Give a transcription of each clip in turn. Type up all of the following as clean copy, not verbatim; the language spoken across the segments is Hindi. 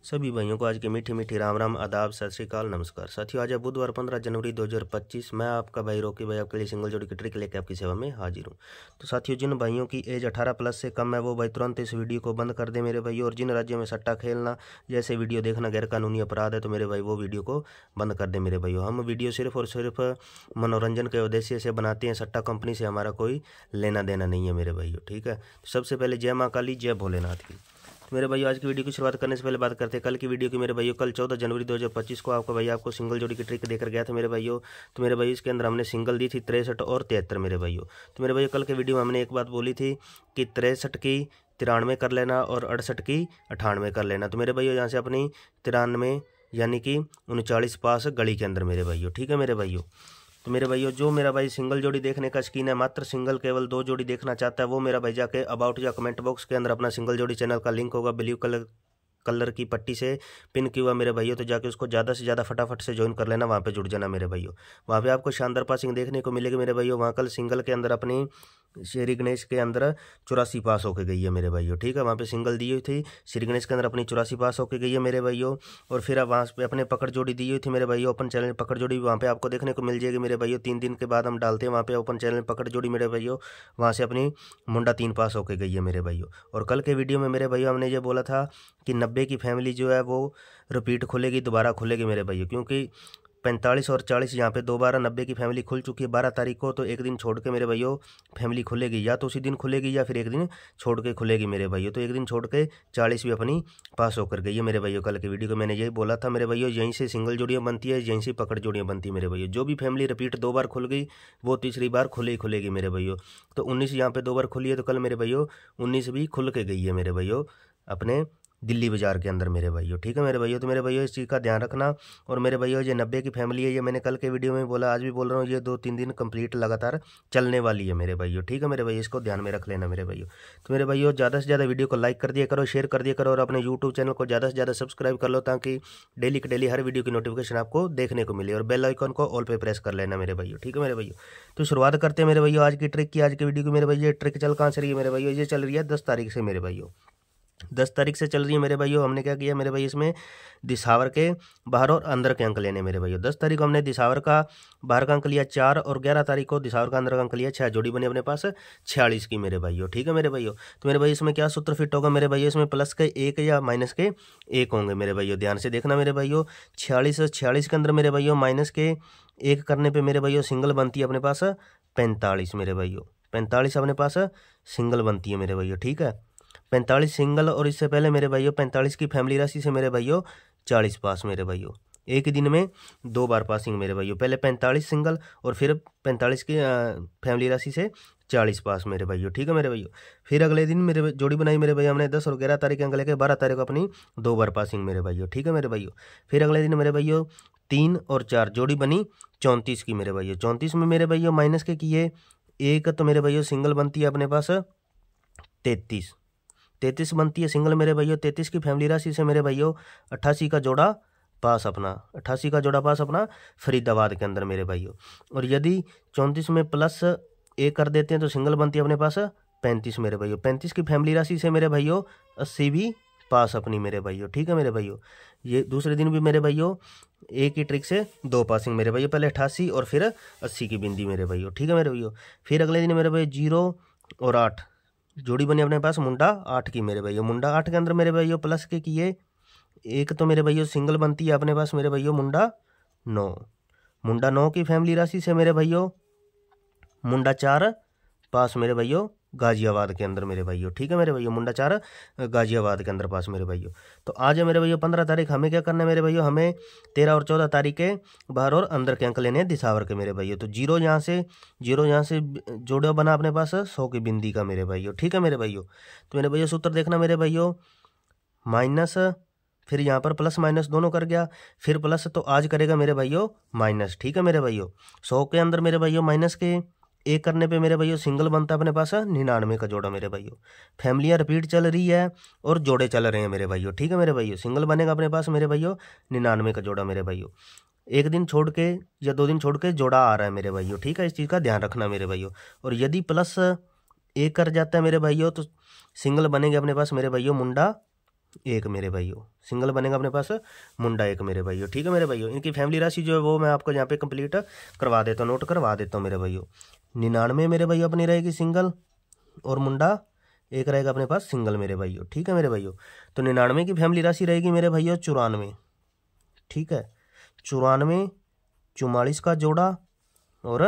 सभी भाइयों को आज की मीठी मीठी राम राम, आदाब, सत श्री अकाल, नमस्कार। साथियों, आज है बुधवार 15 जनवरी 2025। मैं आपका भाई रॉकी भाई आपके लिए सिंगल जोड़ी की ट्रिक लेकर आपकी सेवा में हाजिर हूं। तो साथियों, जिन भाइयों की एज 18+ से कम है वो भाई तुरंत इस वीडियो को बंद कर दे मेरे भाई। और जिन राज्यों में सट्टा खेलना जैसे वीडियो देखना गैर कानूनी अपराध है तो मेरे भाई वो वीडियो को बंद कर दे मेरे भाइयों। हम वीडियो सिर्फ और सिर्फ मनोरंजन के उद्देश्य से बनाते हैं, सट्टा कंपनी से हमारा कोई लेना देना नहीं है मेरे भाइयों, ठीक है। तो सबसे पहले जय माँ काली, जय भोलेनाथ की। तो मेरे भाइयों, आज की वीडियो की शुरुआत करने से पहले बात करते हैं कल की वीडियो की मेरे भाइयों। कल 14 जनवरी 2025 को आपको सिंगल जोड़ी की ट्रिक देकर गया था मेरे भाइयों। तो मेरे भाई इसके अंदर हमने सिंगल दी थी 63 और 73 मेरे भाइयों। तो मेरे भाइयों, कल के वीडियो में हमने एक बात बोली थी कि 63 की 93 कर लेना और 68 की 98 कर लेना। तो मेरे भाइयों, यहाँ से अपनी 93 यानी कि 39 पास गली के अंदर मेरे भाइयों, ठीक है मेरे भाइयों। तो मेरे भाइयों, जो मेरा भाई सिंगल जोड़ी देखने का शौकीन है, मात्र सिंगल केवल 2 जोड़ी देखना चाहता है, वो मेरा भाई जाके अबाउट या कमेंट बॉक्स के अंदर अपना सिंगल जोड़ी चैनल का लिंक होगा ब्लू कलर की पट्टी से पिन किया हुआ मेरे भाइयों। तो जाके उसको ज़्यादा से ज़्यादा फटाफट से ज्वाइन कर लेना, वहाँ पे जुड़ जाना मेरे भाइयों। वहाँ पे आपको शानदार पासिंग देखने को मिलेगी मेरे भाइयों। वहाँ कल सिंगल के अंदर अपनी श्री गणेश के अंदर 84 पास होके गई है मेरे भाइयों, ठीक है। वहाँ पे सिंगल दी हुई थी, श्री गणेश के अंदर अपनी 84 पास होके गई है मेरे भाइयों। और फिर अब वहाँ पे अपने पकड़ जोड़ी दी हुई थी मेरे भाइयों। ओपन चैनल पकड़ जोड़ी वहाँ पे आपको देखने को मिल जाएगी मेरे भाइयों। 3 दिन के बाद हम डालते हैं वहाँ पे ओपन चैनल पकड़ जोड़ी मेरे भाइयों। वहाँ से अपनी मुंडा 3 पास होके गई है मेरे भाइयों। और कल के वीडियो में मेरे भाइयों हमने ये बोला था कि 90 की फैमिली जो है वो रिपीट खुलेगी, दोबारा खुलेगी मेरे भाइयों, क्योंकि 45 और 40 यहाँ पे दोबारा 90 की फैमिली खुल चुकी है 12 तारीख को। तो एक दिन छोड़ के मेरे भाइयों फैमिली खुलेगी, या तो उसी दिन खुलेगी या फिर एक दिन छोड़ के खुलेगी मेरे भाइयों। तो एक दिन छोड़ के 40 भी अपनी पास होकर गई है मेरे भाइयों। कल की वीडियो को मैंने यही बोला था मेरे भाइयों, यहीं से सिंगल जोड़ियाँ बनती है, यहीं से पकड़ जोड़ियाँ बनती है मेरे भाइयों। जो भी फैमिली रिपीट 2 बार खुल गई वो तीसरी बार खुलेगी मेरे भाइयों। तो 19 यहाँ पे 2 बार खुली है, तो कल मेरे भाइयों 19 भी खुल के गई है मेरे भाइयों अपने दिल्ली बाजार के अंदर मेरे भाइयों, ठीक है मेरे भाइयों। तो मेरे भाइयों, इस चीज़ का ध्यान रखना। और मेरे भाइयों, ये 90 की फैमिली है, ये मैंने कल के वीडियो में बोला, आज भी बोल रहा हूँ, ये 2-3 दिन कंप्लीट लगातार चलने वाली है मेरे भाइयों, ठीक है मेरे भाइयों। इसको ध्यान में रख लेना मेरे भाइयों। तो मेरे भाइयों, ज़्यादा से ज़्यादा वीडियो को लाइक कर दिया करो, शेयर कर दिया करो, और अपने यूट्यूब चैनल को ज़्यादा से ज़्यादा सब्सक्राइब कर लो, ताकि डेली की डेली हर वीडियो की नोटिफिकेशन आपको देखने को मिले। और बेल आइकन को ऑल पे प्रेस कर लेना मेरे भाइयों, ठीक है मेरे भाइयों। तो शुरुआत करते हैं मेरे भाइयों आज की ट्रिक की, आज की वीडियो की मेरे भाइयों। ट्रिक चल कहाँ से रही है मेरे भाइयों? ये चल रही है 10 तारीख से मेरे भाइयों, 10 तारीख से चल रही है मेरे भाइयों। हमने क्या किया मेरे भाई, इसमें दिसावर के बाहर और अंदर के अंक लेने मेरे भाइयों। 10 तारीख को हमने दिसावर का बाहर का अंक लिया 4, और 11 तारीख को दिसावर का अंदर का अंक लिया 6। जोड़ी बनी अपने पास 46 की मेरे भाइयों, ठीक है मेरे भाइयों। तो मेरे भाई, इसमें क्या सूत्र फिट होगा मेरे भाइयों? इसमें प्लस के 1 या माइनस के 1 होंगे मेरे भाइयों। ध्यान से देखना मेरे भाइयों। 46 के अंदर मेरे भाइयों माइनस के 1 करने पर मेरे भाइयों सिंगल बनती है अपने पास 45 मेरे भाइयों। 45 अपने पास सिंगल बनती है मेरे भाइयों, ठीक है। 45 सिंगल, और इससे पहले मेरे भाइयों 45 की फैमिली राशि से मेरे भाइयों 40 पास मेरे भाइयों। एक ही दिन में 2 बार पासिंग मेरे भाइयों, पहले 45 सिंगल और फिर 45 की फैमिली राशि से 40 पास मेरे भाइयों, ठीक है मेरे भाइयों। फिर अगले दिन मेरे जोड़ी बनाई मेरे भाई हमने 10 और 11 तारीख के अंक लेके 12 तारीख को अपनी 2 बार पासिंग मेरे भाइयों, ठीक है मेरे भाइयों। फिर अगले दिन मेरे भाइयों 3 और 4 जोड़ी बनी 34 की मेरे भाइयों। 34 में मेरे भाइयों माइनस के किए 1, तो मेरे भाइयों सिंगल बनती है अपने पास 33 बनती है सिंगल मेरे भाइयों। 33 की फैमिली राशि से मेरे भाइयों 88 का जोड़ा पास अपना, 88 का जोड़ा पास अपना फरीदाबाद के अंदर मेरे भाइयों। और यदि 34 में प्लस 1 कर देते हैं तो सिंगल बनती है अपने पास 35 मेरे भाइयों। 35 की फैमिली राशि से मेरे भाइयों 80 भी पास अपनी मेरे भाइयों, ठीक है मेरे भाइयों। ये दूसरे दिन भी मेरे भाइयों एक ही ट्रिक से 2 पासिंग मेरे भाइयों, पहले 88 और फिर 80 की बिंदी मेरे भाइयों, ठीक है मेरे भाइयों। फिर अगले दिन मेरे भाई 0 और 8 जोड़ी बनी अपने पास मुंडा 8 की मेरे भाइयों। मुंडा 8 के अंदर मेरे भाइयों प्लस के किए 1, तो मेरे भाइयों सिंगल बनती है अपने पास मेरे भाइयों मुंडा 9। मुंडा 9 की फैमिली राशि से मेरे भाइयों मुंडा 4 पास मेरे भाइयों गाजियाबाद के अंदर मेरे भाइयों, ठीक है मेरे भाइयों। मुंडा 4 गाजियाबाद के अंदर पास मेरे भाइयों। तो आज है मेरे भाइयों 15 तारीख। हमें क्या करना है मेरे भाइयों? हमें 13 और 14 तारीख के बाहर और अंदर के अंक लेने हैं दिसावर के मेरे भाइयों। तो 0 यहाँ से जोड़ा बना अपने पास 100 की बिंदी का मेरे भाइयों, ठीक है मेरे भाइयों। तो मेरे भाइयों सूत्र देखना मेरे भाइयों, माइनस फिर यहाँ पर प्लस माइनस दोनों कर गया, फिर प्लस, तो आज करेगा मेरे भाइयों माइनस, ठीक है मेरे भाइयों। 100 के अंदर मेरे भाइयों माइनस के 1 करने पे मेरे भाइयों सिंगल बनता है अपने पास 99 का जोड़ा मेरे भाइयों। फैमिलियाँ रिपीट चल रही है और जोड़े चल रहे हैं मेरे भाइयों, ठीक है मेरे भाइयों। सिंगल बनेगा अपने पास मेरे भाइयों 99 का जोड़ा मेरे भाइयों। एक दिन छोड़ के या 2 दिन छोड़ के जोड़ा आ रहा है मेरे भाइयों, ठीक है। इस चीज़ का ध्यान रखना मेरे भाइयों। और यदि प्लस 1 कर जाता है मेरे भाइयों तो सिंगल बनेंगे अपने पास मेरे भाइयों मुंडा एक मेरे भाइयों, सिंगल बनेगा अपने पास मुंडा एक मेरे भाइयों। ठीक है मेरे भाइयों, इनकी फैमिली राशि जो है वो मैं आपको यहाँ पे कंप्लीट करवा देता हूँ, नोट करवा देता हूँ मेरे भाइयों। 99 मेरे भाइयों अपनी रहेगी सिंगल, और मुंडा एक रहेगा अपने पास सिंगल मेरे भाइयों। ठीक है मेरे भाइयों, तो 99 की फैमिली राशि रहेगी मेरे भाइयों 94। ठीक है, 94, 44 का जोड़ा और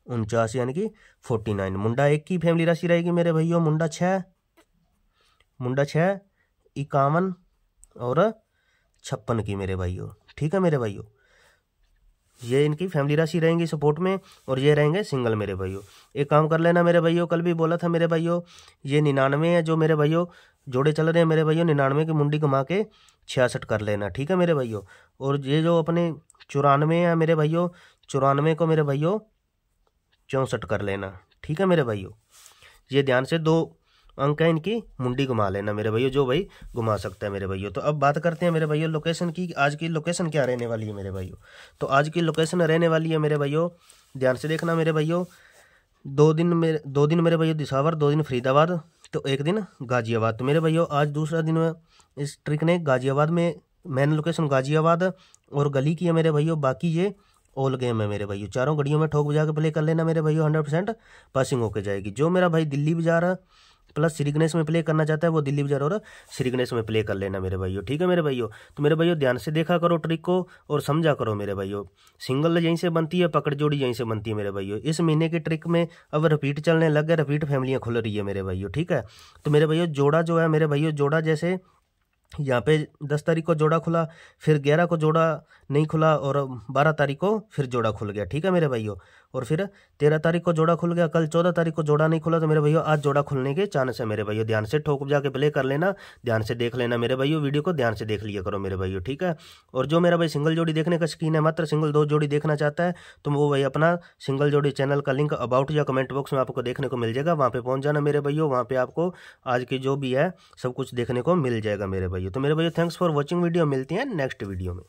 49 यानी कि 49। मुंडा एक की फैमिली राशि रहेगी मेरे भाइयों मुंडा 6, 51 और 56 की मेरे भाइयों। ठीक है मेरे भाइयों, ये इनकी फैमिली राशि रहेंगी सपोर्ट में, और ये रहेंगे सिंगल मेरे भाइयों। एक काम कर लेना मेरे भाइयों, कल भी बोला था मेरे भाइयों, ये 99 है जो मेरे भाइयों जोड़े चल रहे हैं मेरे भाइयों, 99 की मुंडी घुमा के 66 कर लेना। ठीक है मेरे भाइयों, और ये जो अपने 94 है मेरे भाइयों, 94 को मेरे भाइयों 64 कर लेना। ठीक है मेरे भाइयों, ये ध्यान से 2 अंक है इनकी, मुंडी घुमा लेना मेरे भाइयों, जो भाई घुमा सकता है मेरे भाइयों। तो अब बात करते हैं मेरे भाइयों लोकेशन की, आज की लोकेशन क्या रहने वाली है मेरे भाइयों। तो आज की लोकेशन रहने वाली है मेरे भाइयों, ध्यान से देखना मेरे भाइयों, 2 दिन मेरे भाइयों दिसावर, 2 दिन फरीदाबाद, तो 1 दिन गाजियाबाद। तो मेरे भाइयों आज दूसरा दिन इस ट्रिक ने गाजियाबाद में, मेन लोकेशन गाजियाबाद और गली की है मेरे भाइयों, बाकी ये ऑल गेम है मेरे भाइयों। चारों घड़ियों में ठोक बजा के प्ले कर लेना मेरे भाइयों, 100% पासिंग होके जाएगी। जो मेरा भाई दिल्ली बाजार प्लस श्री गणेश में प्ले करना चाहता है वो दिल्ली बाजार और श्री गणेश में प्ले कर लेना मेरे भाइयों। ठीक है मेरे भाइयों, तो मेरे भाइयों ध्यान से देखा करो ट्रिक को और समझा करो मेरे भाइयों। सिंगल यहीं से बनती है, पकड़ जोड़ी यहीं से बनती है मेरे भाइयों। इस महीने की ट्रिक में अब रिपीट चलने लग गए, रिपीट फैमिलियाँ खुल रही है मेरे भाइयों। ठीक है, तो मेरे भाइयों जोड़ा जो है मेरे भाइयों, जोड़ा जैसे यहाँ पे 10 तारीख को जोड़ा खुला, फिर 11 को जोड़ा नहीं खुला, और 12 तारीख को फिर जोड़ा खुल गया। ठीक है मेरे भाइयों, और फिर 13 तारीख को जोड़ा खुल गया, कल 14 तारीख को जोड़ा नहीं खुला, तो मेरे भाइयों आज जोड़ा खुलने के चांस है मेरे भाइयों। ध्यान से ठोक बजा के प्ले कर लेना, ध्यान से देख लेना मेरे भाइयों, वीडियो को ध्यान से देख लिया करो मेरे भाइयों। ठीक है, और जो मेरा भाई सिंगल जोड़ी देखने का शौकीन है, मात्र सिंगल 2 जोड़ी देखना चाहता है, तो वो भाई अपना सिंगल जोड़ी चैनल का लिंक अबाउट या कमेंट बॉक्स में आपको देखने को मिल जाएगा, वहाँ पे पहुँच जाना मेरे भाइयों। वहाँ पे आपको आज की जो भी है सब कुछ देखने को मिल जाएगा मेरे भाइयों। तो मेरे भाइयों थैंक्स फॉर वॉचिंग वीडियो, मिलती हैं नेक्स्ट वीडियो में।